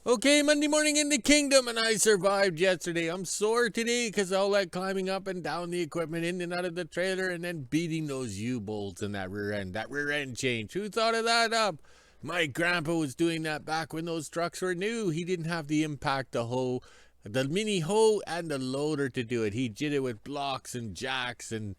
Okay, Monday morning in the kingdom, and I survived yesterday. I'm sore today because all that climbing up and down the equipment, in and out of the trailer, and then beating those U-bolts in that rear end change. Who thought of that up? My grandpa was doing that back when those trucks were new. He didn't have the impact, the mini hoe, and the loader to do it. He did it with blocks and jacks and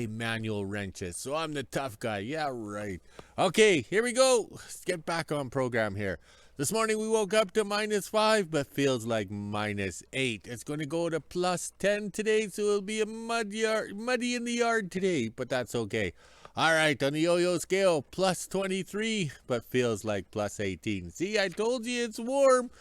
manual wrenches. So I'm the tough guy. Yeah, right. Okay, here we go. Let's get back on program here. This morning we woke up to -5, but feels like -8. It's going to go to +10 today, so it'll be a muddy in the yard today, but that's okay. All right, on the yo-yo scale, +23, but feels like +18. See, I told you it's warm.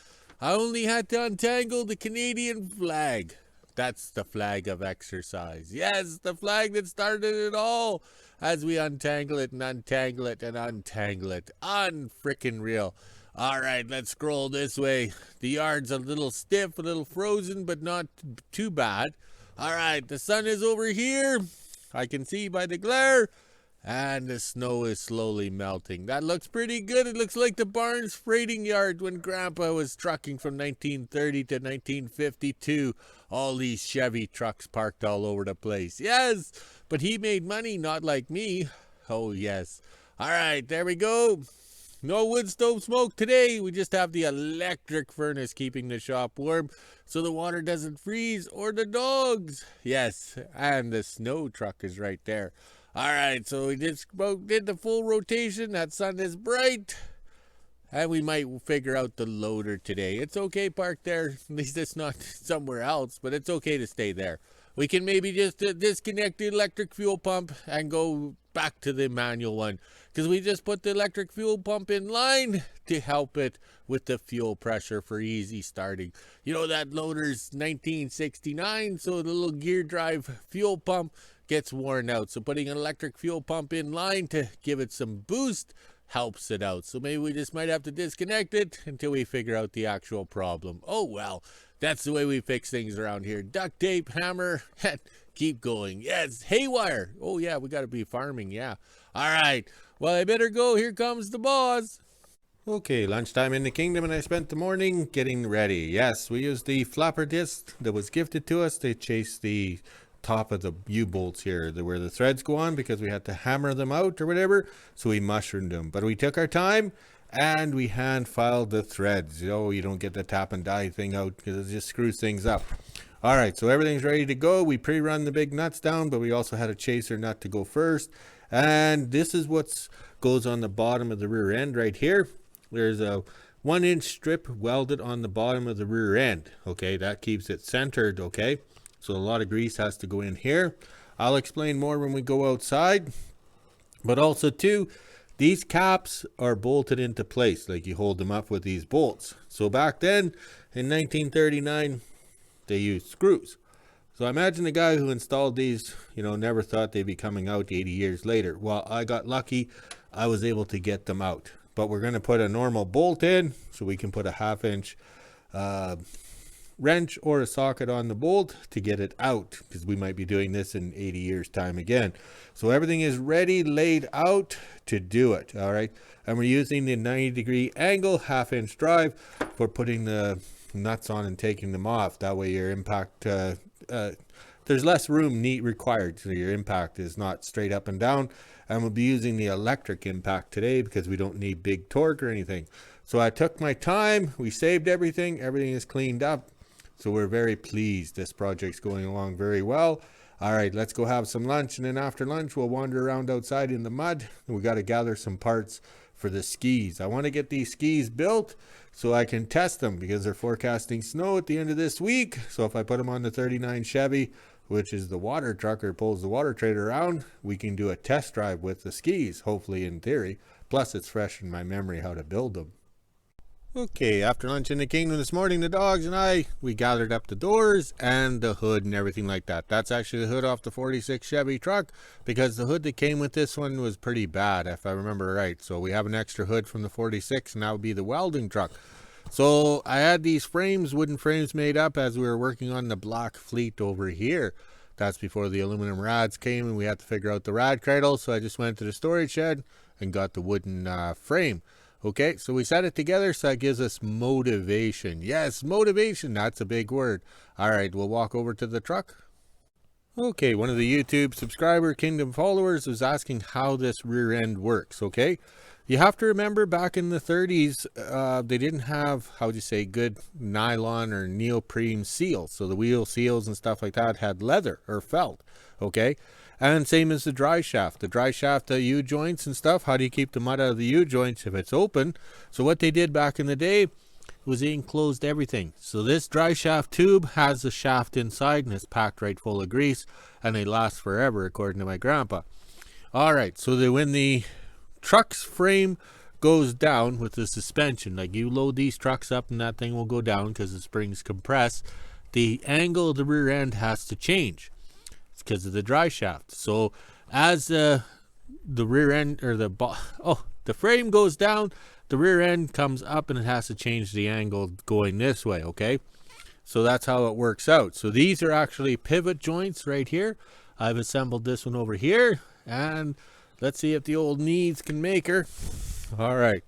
I only had to untangle the Canadian flag. That's the flag of exercise. Yes, the flag that started it all. As we untangle it and untangle it and untangle it. Unfrickin' real. All right, let's scroll this way. The yard's a little stiff, a little frozen, but not too bad. All right, the sun is over here. I can see by the glare. And the snow is slowly melting. That looks pretty good. It looks like the Barnes freighting yard when Grandpa was trucking from 1930 to 1952. All these Chevy trucks parked all over the place. Yes, but he made money, not like me. Oh, yes. All right, there we go. No wood stove smoke today. We just have the electric furnace keeping the shop warm so the water doesn't freeze or the dogs. Yes, and the snow truck is right there. All right, so we did the full rotation. That sun is bright. And we might figure out the loader today. It's okay parked there. At least it's not somewhere else, but it's okay to stay there. We can maybe just disconnect the electric fuel pump and go back to the manual one. Because we just put the electric fuel pump in line to help it with the fuel pressure for easy starting. You know, that loader's 1969, so the little gear drive fuel pump gets worn out. So putting an electric fuel pump in line to give it some boost helps it out. So maybe we just might have to disconnect it until we figure out the actual problem. Oh well, that's the way we fix things around here. Duct tape, hammer, and keep going. Yes, haywire. Oh yeah, we got to be farming. Yeah. All right. Well, I better go. Here comes the boss. Okay, lunchtime in the kingdom, and I spent the morning getting ready. Yes, we used the flapper disc that was gifted to us to chase the top of the U-bolts here, where the threads go on, because we had to hammer them out or whatever, so we mushroomed them. But we took our time and we hand filed the threads. You don't get the tap and die thing out because it just screws things up. All right, so everything's ready to go. We pre-run the big nuts down, but we also had a chaser nut to go first. And this is what goes on the bottom of the rear end right here. There's a 1-inch strip welded on the bottom of the rear end. Okay, that keeps it centered. Okay, so a lot of grease has to go in here. I'll explain more when we go outside. But also too, these caps are bolted into place, like you hold them up with these bolts. So back then in 1939, they used screws. So imagine the guy who installed these, never thought they'd be coming out 80 years later. Well, I got lucky. I was able to get them out. But we're going to put a normal bolt in, so we can put a 1/2-inch wrench or a socket on the bolt to get it out, because we might be doing this in 80 years time again. So everything is ready, laid out to do it. All right. And we're using the 90-degree angle 1/2-inch drive for putting the nuts on and taking them off. That way your impact, there's less room required, so your impact is not straight up and down. And we'll be using the electric impact today because we don't need big torque or anything. So I took my time. We saved everything. Everything is cleaned up. So we're very pleased. This project's going along very well. All right, let's go have some lunch. And then after lunch, we'll wander around outside in the mud. We got to gather some parts for the skis. I want to get these skis built so I can test them, because they're forecasting snow at the end of this week. So if I put them on the 39 Chevy, which is the water truck or pulls the water trailer around, we can do a test drive with the skis, hopefully, in theory. Plus, it's fresh in my memory how to build them. Okay, after lunch in the kingdom this morning, the dogs and we gathered up the doors and the hood and everything like that. That's actually the hood off the 46 Chevy truck, because the hood that came with this one was pretty bad, if I remember right. So we have an extra hood from the 46, and that would be the Welding truck. So I had these wooden frames made up as we were working on the block fleet over here. That's before the aluminum rods came and we had to figure out the rod cradle. So I just went to the storage shed and got the wooden frame. Okay, so we set it together, so that gives us motivation. Yes, motivation, that's a big word. All right, we'll walk over to the truck. Okay, one of the YouTube subscriber Kingdom followers was asking how this rear end works, okay? You have to remember back in the 30s, they didn't have, how would you say, good nylon or neoprene seals. So the wheel seals and stuff like that had leather or felt, okay? And same as the dry shaft. The dry shaft, the U-joints and stuff, how do you keep the mud out of the U-joints if it's open? So what they did back in the day was they enclosed everything. So this dry shaft tube has the shaft inside and it's packed right full of grease, and they last forever according to my grandpa. All right, so when the truck's frame goes down with the suspension, like you load these trucks up and that thing will go down because the springs compress, the angle of the rear end has to change. It's because of the dry shaft. So as the rear end or the frame goes down, the rear end comes up and it has to change the angle going this way, okay? So that's how it works out. So these are actually pivot joints right here. I've assembled this one over here, and let's see if the old knees can make her. All right.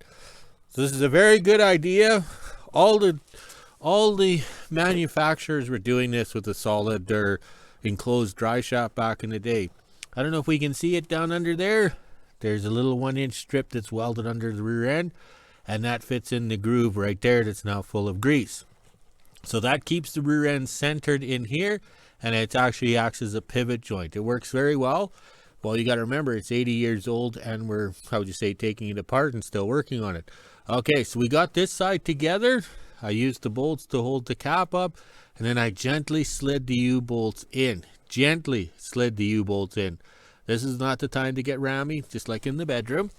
So this is a very good idea. All the manufacturers were doing this with a solid or enclosed dry shaft back in the day. I don't know if we can see it down under there. There's a little 1-inch strip that's welded under the rear end, and that fits in the groove right there that's now full of grease. So that keeps the rear end centered in here, and it actually acts as a pivot joint. It works very well. Well, you got to remember, it's 80 years old, and we're, how would you say, taking it apart and still working on it. Okay, so we got this side together. I used the bolts to hold the cap up, and then I gently slid the U-bolts in. Gently slid the U-bolts in. This is not the time to get rammy, just like in the bedroom.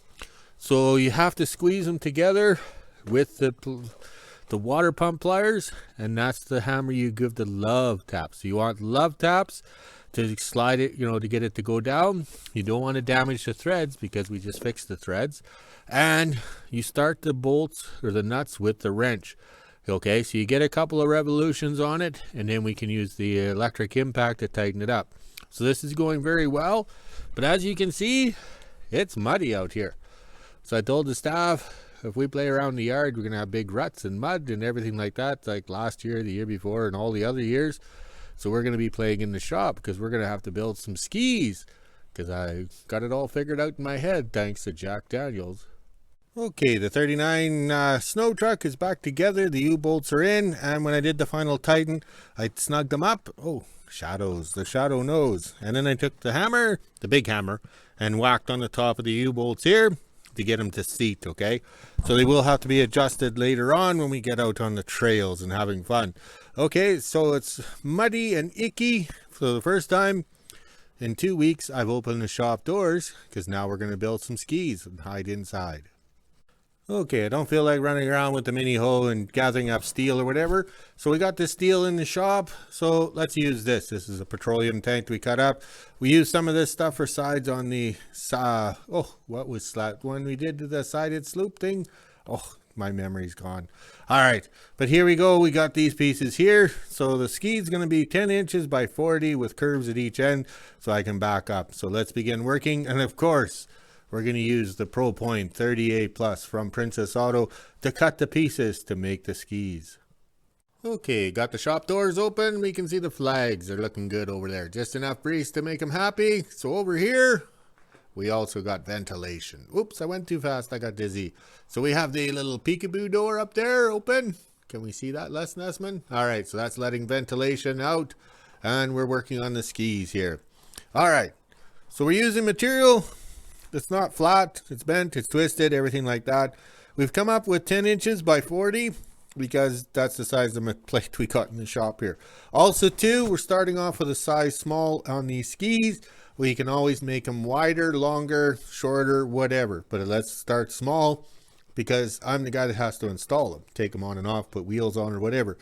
So you have to squeeze them together with the water pump pliers, and that's the hammer you give the love taps. So you want love taps to slide it, to get it to go down. You don't want to damage the threads because we just fixed the threads. And you start the bolts or the nuts with the wrench. Okay, so you get a couple of revolutions on it, and then we can use the electric impact to tighten it up. So this is going very well, but as you can see, it's muddy out here. So I told the staff, if we play around the yard, we're going to have big ruts and mud and everything like that, like last year, the year before, and all the other years. So we're going to be playing in the shop because we're going to have to build some skis, because I got it all figured out in my head, thanks to Jack Daniels. Okay, the 39 snow truck is back together. The U-bolts are in, and when I did the final tighten, I snugged them up. Oh, shadows, the shadow nose. And then I took the hammer, the big hammer, and whacked on the top of the U-bolts here to get them to seat, okay? So they will have to be adjusted later on when we get out on the trails and having fun. Okay, so it's muddy and icky. For the first time in 2 weeks, I've opened the shop doors because now we're going to build some skis and hide inside. Okay, I don't feel like running around with the mini hoe and gathering up steel or whatever. So we got this steel in the shop. So let's use this. This is a petroleum tank we cut up. We used some of this stuff for sides on the, what was that one we did to the sided sloop thing? Oh, my memory's gone. All right, but here we go. We got these pieces here. So the ski is going to be 10 inches by 40 with curves at each end so I can back up. So let's begin working. And of course, we're going to use the Pro Point 38 Plus from Princess Auto to cut the pieces to make the skis. Okay, got the shop doors open. We can see the flags. They're looking good over there. Just enough breeze to make them happy. So over here, we also got ventilation. Oops, I went too fast. I got dizzy. So we have the little peekaboo door up there open. Can we see that, Les Nessman? All right, so that's letting ventilation out. And we're working on the skis here. All right, so we're using material. It's not flat, it's bent, it's twisted, everything like that. We've come up with 10 inches by 40 because that's the size of the plate we got in the shop here. Also too, we're starting off with a size small on these skis. We can always make them wider, longer, shorter, whatever. But let's start small because I'm the guy that has to install them. Take them on and off, put wheels on or whatever.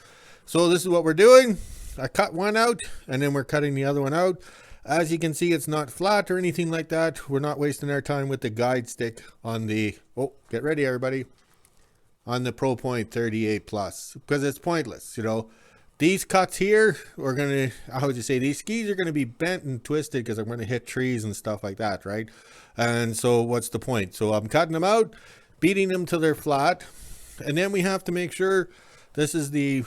So this is what we're doing. I cut one out and then we're cutting the other one out. As you can see, it's not flat or anything like that. We're not wasting our time with the guide stick on the, get ready everybody, on the Pro Point 38 Plus, because it's pointless, These cuts here are going to, how would you say, these skis are going to be bent and twisted because I'm going to hit trees and stuff like that, right? And so what's the point? So I'm cutting them out. beating them till they're flat. And then we have to make sure this is the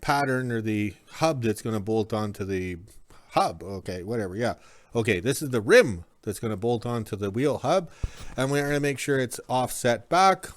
pattern or the hub that's going to bolt onto the hub. Okay, whatever. Yeah. Okay, this is the rim that's going to bolt onto the wheel hub. And we're going to make sure it's offset back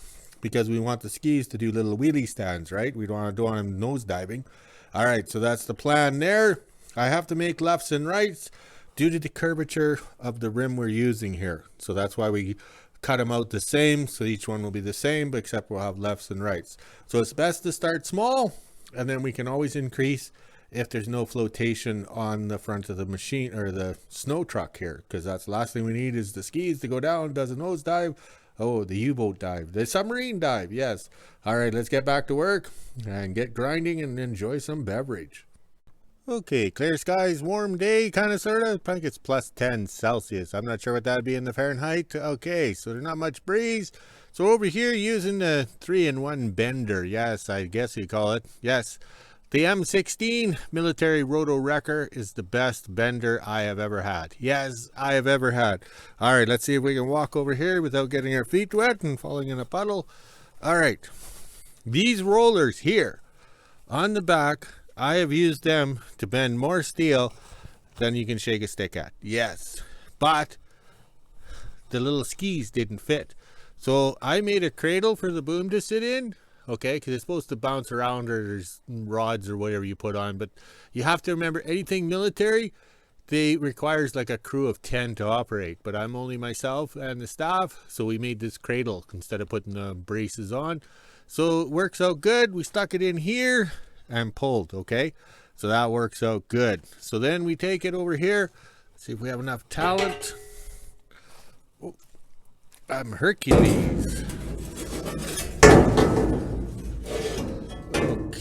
because we want the skis to do little wheelie stands, right? We don't want them nose diving. All right, so that's the plan there. I have to make lefts and rights due to the curvature of the rim we're using here. So that's why we cut them out the same. So each one will be the same, but except we'll have lefts and rights. So it's best to start small, and then we can always increase if there's no flotation on the front of the machine or the snow truck here, because that's the last thing we need is the skis to go down. Does a nose dive? Oh, the U-boat dive, the submarine dive. Yes. All right, let's get back to work and get grinding and enjoy some beverage. Okay, clear skies, warm day, kind of, sort of. I think it's plus 10 Celsius. I'm not sure what that would be in the Fahrenheit. Okay, so there's not much breeze. So over here, using the 3-in-1 bender. Yes, I guess you call it. Yes, the M16 military roto wrecker is the best bender I have ever had. Yes, I have ever had. All right, let's see if we can walk over here without getting our feet wet and falling in a puddle. All right, these rollers here on the back, I have used them to bend more steel than you can shake a stick at. Yes, but the little skis didn't fit. So I made a cradle for the boom to sit in. Okay, because it's supposed to bounce around, or there's rods or whatever you put on. But you have to remember, anything military, they requires like a crew of 10 to operate. But I'm only myself and the staff, so we made this cradle instead of putting the braces on. So it works out good. We stuck it in here and pulled. Okay, so that works out good. So then we take it over here. See if we have enough talent. Oh, I'm Hercules.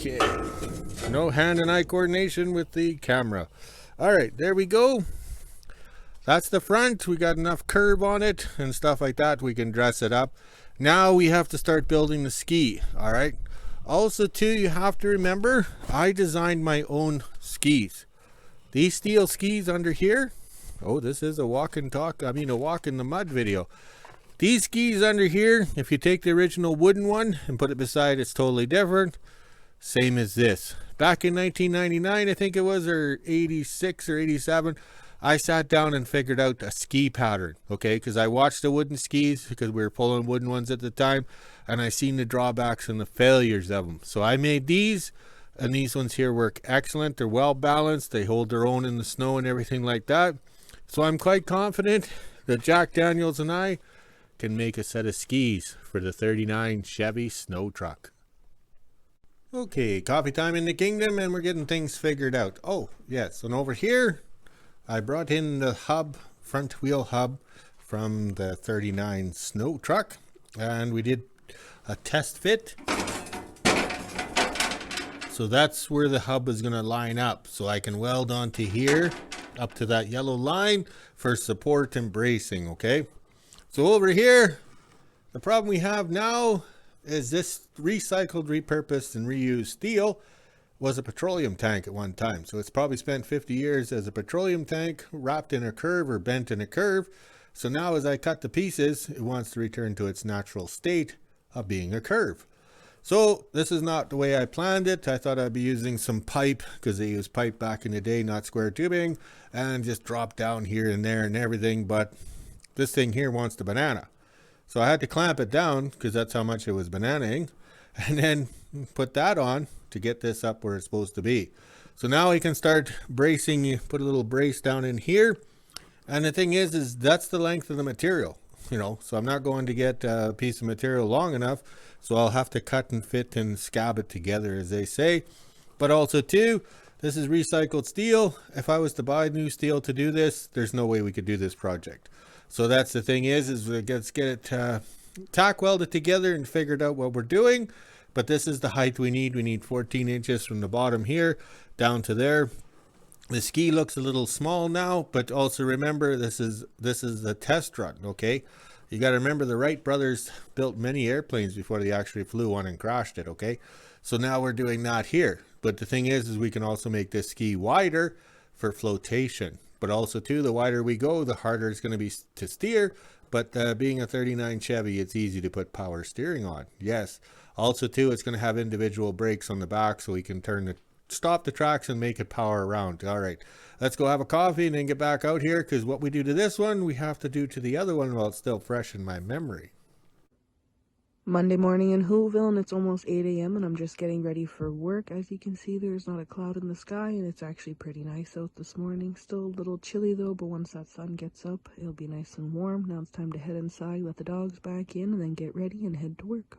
Okay, no hand and eye coordination with the camera. All right, there we go. That's the front. We got enough curve on it and stuff like that. We can dress it up. Now we have to start building the ski. All right, also too, you have to remember, I designed my own skis. These steel skis under here. Oh, this is a walk and talk, a walk in the mud video. These skis under here, if you take the original wooden one and put it beside, it's totally different. Same as this. Back in 1999, I think it was, or 86 or 87, I sat down and figured out a ski pattern, okay? Because I watched the wooden skis, because we were pulling wooden ones at the time, and I seen the drawbacks and the failures of them. So I made these, and these ones here work excellent. They're well balanced. They hold their own in the snow and everything like that. So I'm quite confident that Jack Daniels and I can make a set of skis for the 39 Chevy snow truck. Okay, coffee time in the kingdom, and we're getting things figured out. Oh, yes, and over here, I brought in the hub, front wheel hub from the 39 snow truck, and we did a test fit. So that's where the hub is going to line up. So I can weld onto here, up to that yellow line for support and bracing, okay? So over here, the problem we have now is this recycled, repurposed, and reused steel was a petroleum tank at one time. So it's probably spent 50 years as a petroleum tank wrapped in a curve or bent in a curve. So now as I cut the pieces, it wants to return to its natural state of being a curve. So this is not the way I planned it. I thought I'd be using some pipe, because they used pipe back in the day, not square tubing, and just drop down here and there and everything. But this thing here wants the banana. So I had to clamp it down, because that's how much it was bananaing, and then put that on to get this up where it's supposed to be. So now we can start bracing. You put a little brace down in here, and the thing is that's the length of the material, so I'm not going to get a piece of material long enough, so I'll have to cut and fit and scab it together, as they say. But also too, this is recycled steel. If I was to buy new steel to do this, there's no way we could do this project. So that's the thing is let's get it tack welded together and figured out what we're doing. But this is the height we need. We need 14 inches from the bottom here down to there. The ski looks a little small now, but also remember, this is a test run, okay? You got to remember, the Wright brothers built many airplanes before they actually flew one and crashed it, okay? So now we're doing that here. But the thing is we can also make this ski wider for flotation. But also too, the wider we go, the harder it's going to be to steer, but being a 39 Chevy, it's easy to put power steering on. Yes. Also, too, it's going to have individual brakes on the back so we can stop the tracks and make it power around. All right, let's go have a coffee and then get back out here, because what we do to this one, we have to do to the other one while it's still fresh in my memory. Monday morning in Hooville, and it's almost 8 a.m. and I'm just getting ready for work. As you can see, there's not a cloud in the sky, and it's actually pretty nice out this morning. Still a little chilly though, but once that sun gets up, it'll be nice and warm. Now it's time to head inside, let the dogs back in, and then get ready and head to work.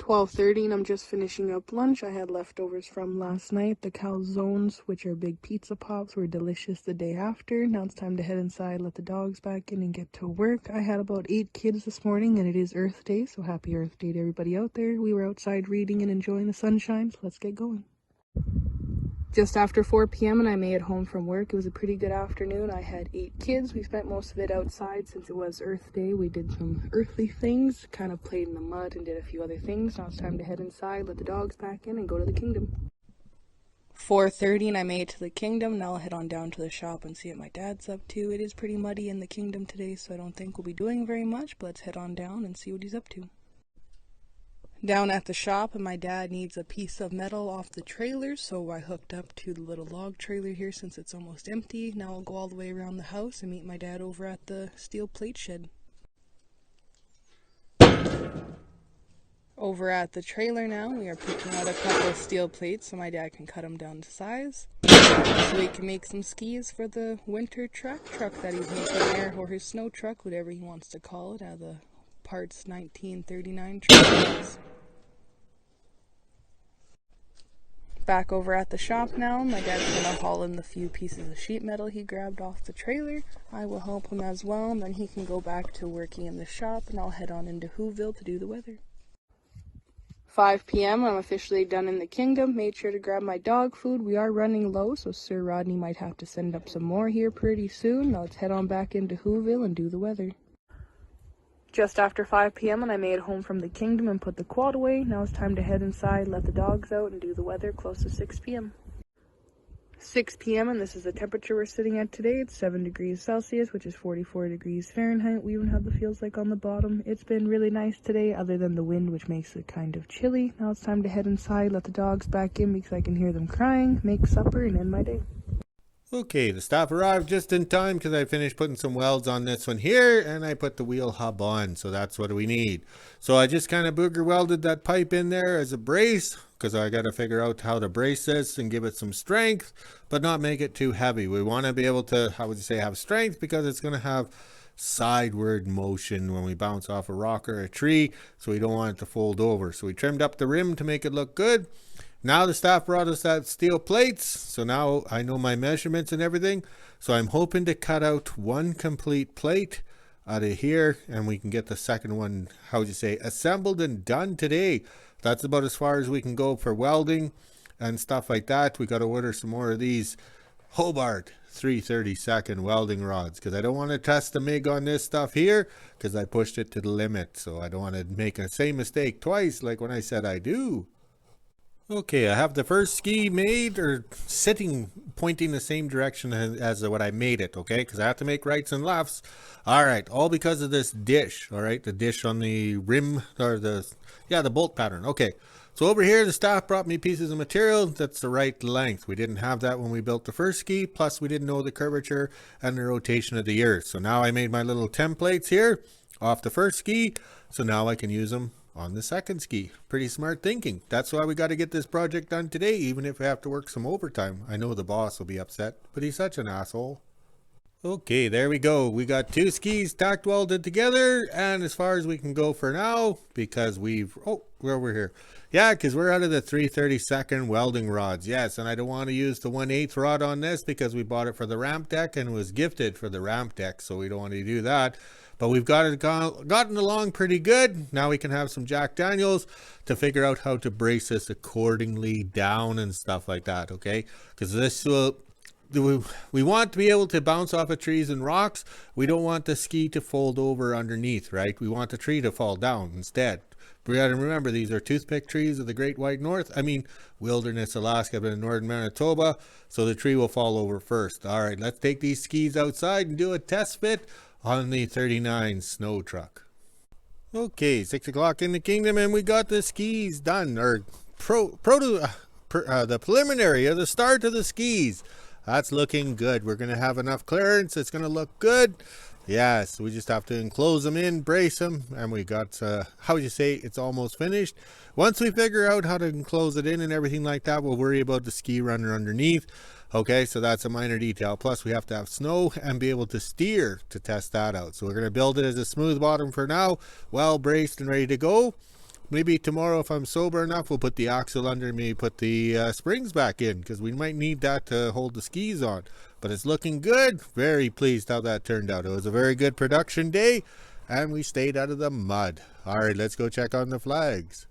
12:30 and I'm just finishing up lunch. I had leftovers from last night. The calzones, which are big pizza pops, were delicious the day after. Now it's time to head inside, let the dogs back in, and get to work. I had about 8 kids this morning, and it is Earth Day, so happy Earth Day to everybody out there. We were outside reading and enjoying the sunshine, so let's get going. Just after 4 p.m. and I made it home from work. It was a pretty good afternoon. I had 8 kids. We spent most of it outside since it was Earth Day. We did some earthly things, kind of played in the mud and did a few other things. Now it's time to head inside, let the dogs back in, and go to the kingdom. 4:30 and I made it to the kingdom. Now I'll head on down to the shop and see what my dad's up to. It is pretty muddy in the kingdom today, so I don't think we'll be doing very much, but let's head on down and see what he's up to. Down at the shop, and my dad needs a piece of metal off the trailer, so I hooked up to the little log trailer here since it's almost empty. Now I'll go all the way around the house and meet my dad over at the steel plate shed. Over at the trailer now, we are picking out a couple of steel plates so my dad can cut them down to size, so he can make some skis for the winter truck that he's making there, or his snow truck, whatever he wants to call it, out of the parts 1939 trucks. Back over at the shop now, my dad's gonna haul in the few pieces of sheet metal he grabbed off the trailer. I will help him as well, and then he can go back to working in the shop, and I'll head on into Hooville to do the weather. 5 p.m. I'm officially done in the kingdom. Made sure to grab my dog food. We are running low, so Sir Rodney might have to send up some more here pretty soon. Now let's head on back into Hooville and do the weather. Just after 5 p.m. and I made it home from the kingdom and put the quad away. Now it's time to head inside, let the dogs out, and do the weather close to 6 p.m. 6 p.m. and this is the temperature we're sitting at today. It's 7 degrees Celsius, which is 44 degrees Fahrenheit. We even have the feels like on the bottom. It's been really nice today, other than the wind, which makes it kind of chilly. Now it's time to head inside, let the dogs back in because I can hear them crying, make supper, and end my day. Okay, the staff arrived just in time because I finished putting some welds on this one here, and I put the wheel hub on, so that's what we need. So I just kind of booger welded that pipe in there as a brace, because I got to figure out how to brace this and give it some strength, but not make it too heavy. We want to be able to, how would you say, have strength, because it's going to have sideward motion when we bounce off a rock or a tree, so we don't want it to fold over. So we trimmed up the rim to make it look good. Now the staff brought us that steel plates, so now I know my measurements and everything. So I'm hoping to cut out one complete plate out of here, and we can get the second one, how would you say, assembled and done today. That's about as far as we can go for welding and stuff like that. We got to order some more of these Hobart 332nd welding rods, because I don't want to test the MIG on this stuff here, because I pushed it to the limit. So I don't want to make the same mistake twice like when I said I do. Okay, I have the first ski made, or sitting, pointing the same direction as what I made it, okay? Because I have to make rights and lefts. All right, all because of this dish, all right? The dish on the rim, or the bolt pattern. Okay, so over here, the staff brought me pieces of material that's the right length. We didn't have that when we built the first ski, plus we didn't know the curvature and the rotation of the earth. So now I made my little templates here off the first ski, so now I can use them on the second ski. Pretty smart thinking. That's why we got to get this project done today, even if we have to work some overtime. I know the boss will be upset, but he's such an asshole. Okay, there we go. We got 2 skis tack welded together, and as far as we can go for now, because we're over here. Yeah, because we're out of the 332nd welding rods. Yes, and I don't want to use the 1/8 rod on this because we bought it for the ramp deck and was gifted for the ramp deck, so we don't want to do that. But we've gotten along pretty good. Now we can have some Jack Daniels to figure out how to brace this accordingly down and stuff like that, okay? Because this will, we want to be able to bounce off of trees and rocks. We don't want the ski to fold over underneath, right? We want the tree to fall down instead. We got to remember, these are toothpick trees of the Great White North. I mean, Wilderness, Alaska, but in Northern Manitoba. So the tree will fall over first. All right, let's take these skis outside and do a test fit on the 39 snow truck. Okay, 6 o'clock in the kingdom, and we got the skis done. Or the preliminary of the start of the skis. That's looking good. We're going to have enough clearance. It's going to look good. Yes, we just have to enclose them in, brace them, and we got, how would you say, it's almost finished. Once we figure out how to enclose it in and everything like that, we'll worry about the ski runner underneath. Okay, so that's a minor detail. Plus, we have to have snow and be able to steer to test that out. So we're going to build it as a smooth bottom for now, well braced and ready to go. Maybe tomorrow, if I'm sober enough, we'll put the axle under, maybe put the springs back in, because we might need that to hold the skis on. But it's looking good. Very pleased how that turned out. It was a very good production day, and we stayed out of the mud. All right, let's go check on the flags.